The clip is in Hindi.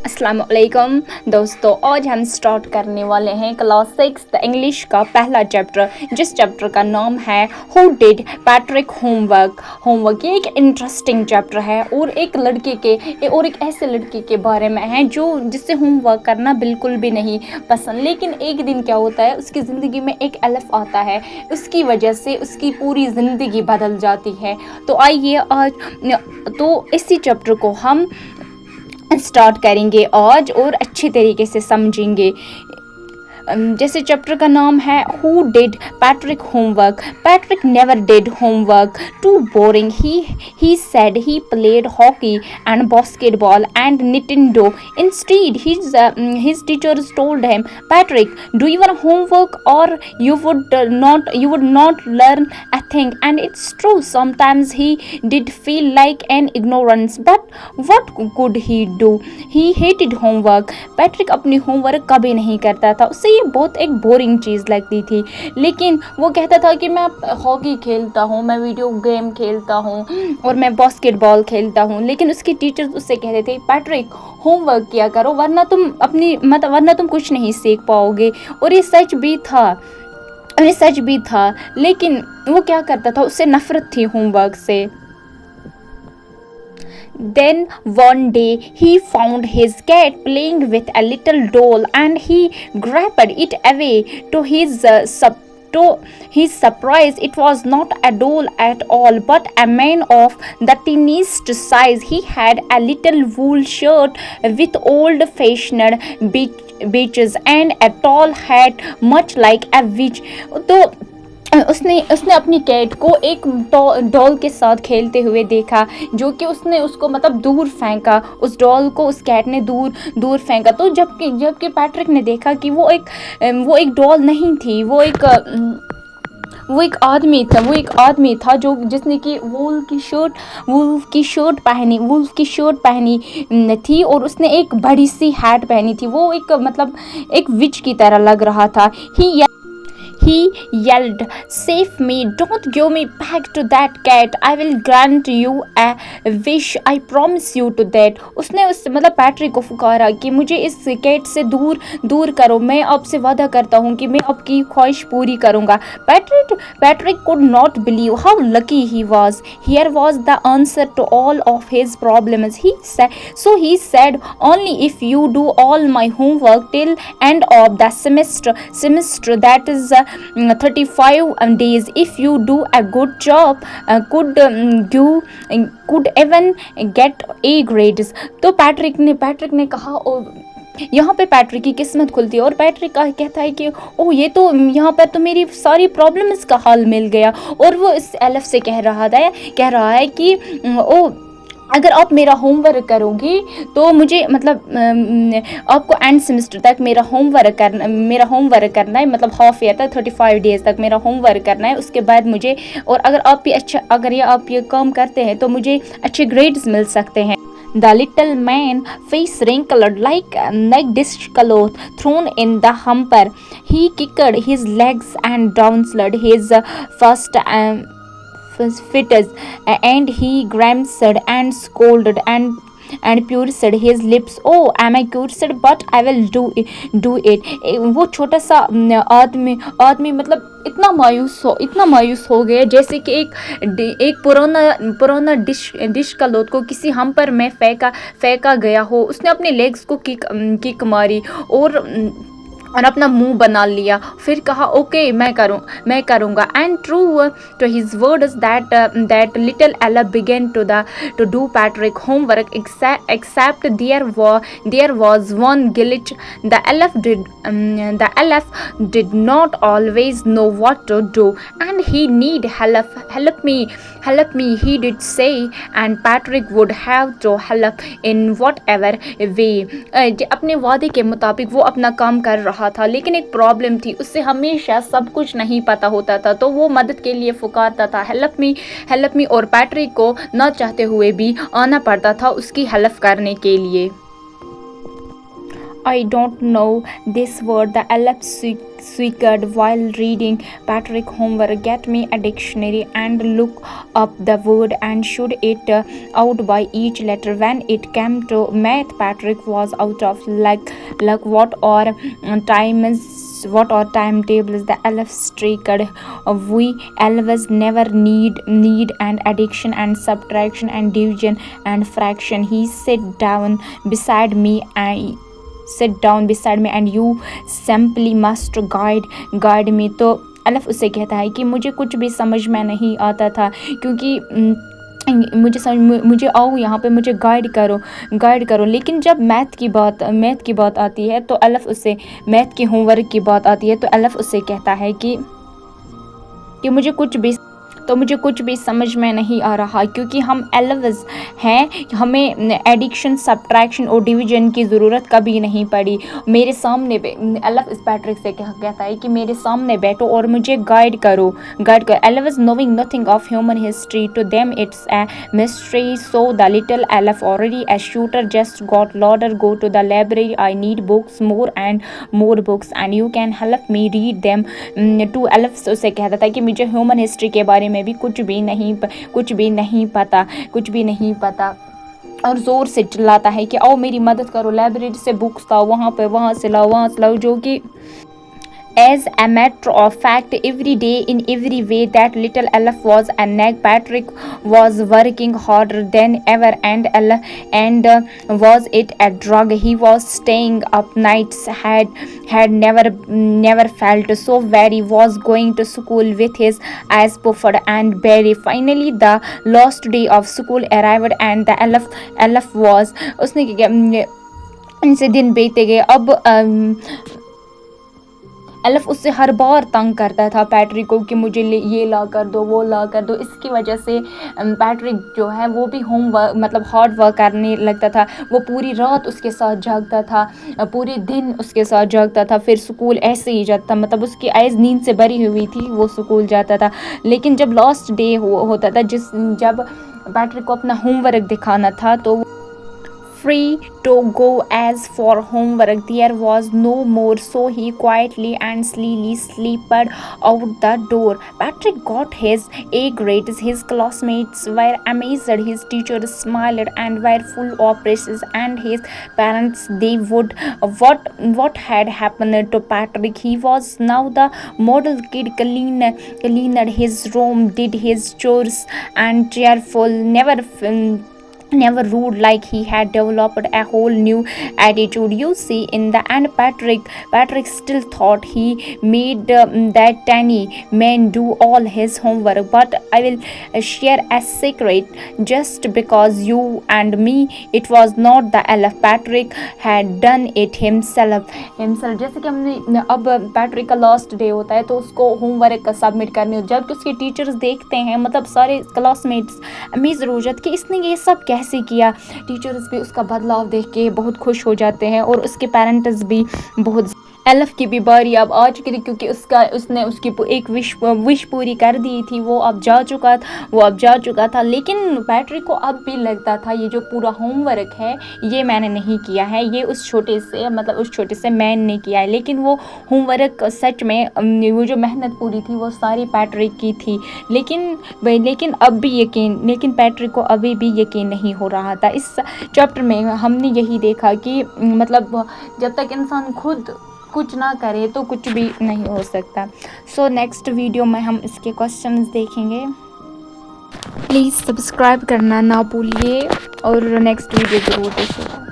अस्सलाम वालेकुम दोस्तों, आज हम स्टार्ट करने वाले हैं क्लास 6 इंग्लिश का पहला चैप्टर, जिस चैप्टर का नाम है हु डिड पैट्रिक होमवर्क। ये एक इंटरेस्टिंग चैप्टर है और एक ऐसे लड़के के बारे में है जो जिससे होमवर्क करना बिल्कुल भी नहीं पसंद। लेकिन एक दिन क्या होता है, उसकी ज़िंदगी में एक एलिफ आता है, उसकी वजह से उसकी पूरी ज़िंदगी बदल जाती है। तो आइए आज इसी चैप्टर को हम स्टार्ट करेंगे आज और अच्छे तरीके से समझेंगे। जैसे चैप्टर का नाम है who did Patrick homework. Patrick never did homework, too boring. He said he played hockey and basketball and Nintendo. Instead, his teachers told him, Patrick, do your homework or you would not learn a thing. And it's true, sometimes he did feel like an ignorance, but what could he do? He hated homework. Patrick अपनी होमवर्क कभी नहीं करता था, उससे ये बहुत एक बोरिंग चीज़ लगती थी। लेकिन वो कहता था कि मैं हॉकी खेलता हूँ, मैं वीडियो गेम खेलता हूँ और मैं बास्केटबॉल खेलता हूँ। लेकिन उसके टीचर्स उससे कहते थे, पैट्रिक होमवर्क किया करो वरना तुम कुछ नहीं सीख पाओगे। और ये सच भी था। लेकिन वो क्या करता था, उससे नफरत थी होमवर्क से। Then one day he found his cat playing with a little doll and he grabbed it away. To his surprise, it was not a doll at all, but a man of the tiniest size. He had a little wool shirt with old-fashioned breeches and a tall hat, much like a witch. तो उसने अपनी कैट को एक डॉल के साथ खेलते हुए देखा, जो कि उसने उसको दूर फेंका। उस डॉल को उस कैट ने दूर फेंका। तो जबकि पैट्रिक ने देखा कि वो एक डॉल नहीं थी, वो एक आदमी था जिसने कि वूल्फ की शर्ट पहनी थी और उसने एक बड़ी सी हैट पहनी थी। वो एक विच की तरह लग रहा था। He yelled, Save me, don't give me back to that cat. I will grant you a wish. I promise you to that. उसने पैट्रिक को पुकारा कि मुझे इस कैट से दूर करो, मैं आपसे वादा करता हूँ कि मैं आपकी ख्वाहिश पूरी करूँगा। Patrick could not believe how lucky he was. Here was the answer to all of his problems. He said, only if you do all my homework till end of the semester, that is 35 days. If you do a good job, could even get A grades. तो पैट्रिक ने कहा, और यहाँ पे पैट्रिक की किस्मत खुलती है और पैट्रिक कहता है कि ओह, ये तो यहाँ पर तो मेरी सारी प्रॉब्लम्स का हल मिल गया। और वो इस एलिफ से कह रहा है कि ओह, अगर आप मेरा होमवर्क करोगी तो मुझे आपको एंड सेमेस्टर तक मेरा होमवर्क करना है, हाफ ईयर तक 35 डेज तक मेरा होमवर्क करना है। उसके बाद मुझे, और अगर आप ये काम करते हैं तो मुझे अच्छे ग्रेड्स मिल सकते हैं। The little man face wrinkled like dishcloth thrown in the hamper. He kicked his legs and downslid his first fetus, and he grimaced and scolded and pursed his lips. Oh, am I cursed? But I will do it. वो छोटा सा आदमी इतना मायूस हो गया जैसे कि एक पुराना डिश का लोथ को किसी हम्पर में फेंका गया हो। उसने अपने लेग्स को किक मारी और अपना मुंह बना लिया। फिर कहा, ओके, मैं करूँगा। And true to his words that little elf began to do Patrick homework, except there was one glitch. The elf did not always know what to do, and he need help me, he did say, and Patrick would have to help in whatever way. अपने वादे के मुताबिक वो अपना काम कर रहा था, लेकिन एक प्रॉब्लम थी, उससे हमेशा सब कुछ नहीं पता होता था। तो वो मदद के लिए पुकारता था, हेल्प मी, और पैट्रिक को ना चाहते हुए भी आना पड़ता था उसकी हेल्प करने के लिए। I don't know this word, the elf squeaked while reading Patrick homework. Get me a dictionary and look up the word and should it out by each letter. When it came to math, Patrick was out of luck. What are timetables? The elf streaked. We elves never need and addition and subtraction and division and fraction. He sat down beside me and you simply must guide me. तो अलफ उससे कहता है कि मुझे कुछ भी समझ में नहीं आता था, क्योंकि मुझे आओ यहाँ पे, मुझे गाइड करो। लेकिन जब मैथ की बात आती है तो अलफ उससे मैथ के होमवर्क की बात आती है तो अलफ उससे कहता है कि मुझे कुछ भी समझ में नहीं आ रहा, क्योंकि हम एल्व्स हैं, हमें एडिक्शन, सब्ट्रैक्शन और डिवीजन की ज़रूरत कभी नहीं पड़ी। मेरे सामने एल्व इस पैट्रिक से कहता है कि मेरे सामने बैठो और मुझे गाइड करो। Elves knowing nothing of human history, to them it's a mystery, so the little elf already a shooter just got louder, go to the library, I need books, more and more books and you can help me read them too. Elves उसे कहता था कि मुझे ह्यूमन हिस्ट्री के बारे में भी कुछ भी नहीं पता और ज़ोर से चिल्लाता है कि आओ मेरी मदद करो, लाइब्रेरी से बुक्स लाओ, वहाँ से लाओ, जो कि as a matter of fact every day in every way that little elf was a nag. Patrick was working harder than ever and was it a drug? He was staying up nights, had never felt so very, was going to school with his eyes puffed and berry. Finally the last day of school arrived and the elf was उसने इनसे दिन बीते गए। अब एल्फ उससे हर बार तंग करता था पैट्रिक को कि मुझे ये ला कर दो, वो ला कर दो। इसकी वजह से पैट्रिक जो है वो भी होमवर्क हार्ड वर्क करने लगता था। वो पूरी रात उसके साथ जागता था, पूरे दिन उसके साथ जागता था, फिर स्कूल ऐसे ही जाता, उसकी आइज़ नींद से भरी हुई थी, वो स्कूल जाता था। लेकिन जब लास्ट डे होता था, जब पैट्रिक को अपना होमवर्क दिखाना था, तो free to go as for homework there was no more, so he quietly and slowly slipped out the door. Patrick got his A grades, his classmates were amazed, his teachers smiled and were full of praises, and his parents, they would what had happened to Patrick? He was now the model kid, cleaned his room, did his chores and cheerful, never rude, like he had developed a whole new attitude. You see, in the end Patrick still thought he made that tiny man do all his homework. But I will share a secret, just because you and me, it was not the elf. Patrick had done it himself. जैसे कि हमने अब पैट्रिक का लास्ट डे होता है तो उसको होमवर्क सबमिट करने, जबकि उसके टीचर्स देखते हैं, सारे क्लासमेट्स अमेज़ हो जाते कि इसने ये सब कैसे किया। टीचर्स भी उसका बदलाव देख के बहुत खुश हो जाते हैं और उसके पेरेंट्स भी बहुत। एल्फ की भी बारी अब आ चुकी थी, क्योंकि उसने उसकी एक विश पूरी कर दी थी, वो अब जा चुका था। लेकिन पैट्रिक को अब भी लगता था ये जो पूरा होमवर्क है ये मैंने नहीं किया है, ये उस छोटे से मैन ने किया है। लेकिन वो होमवर्क सच में वो जो मेहनत पूरी थी वो सारी पैट्रिक की थी। लेकिन पैट्रिक को अभी भी यकीन नहीं हो रहा था। इस चैप्टर में हमने यही देखा कि जब तक इंसान खुद कुछ ना करे तो कुछ भी नहीं हो सकता। सो नेक्स्ट वीडियो में हम इसके क्वेश्चंस देखेंगे। प्लीज़ सब्सक्राइब करना ना भूलिए और नेक्स्ट वीडियो ज़रूर देखिएगा।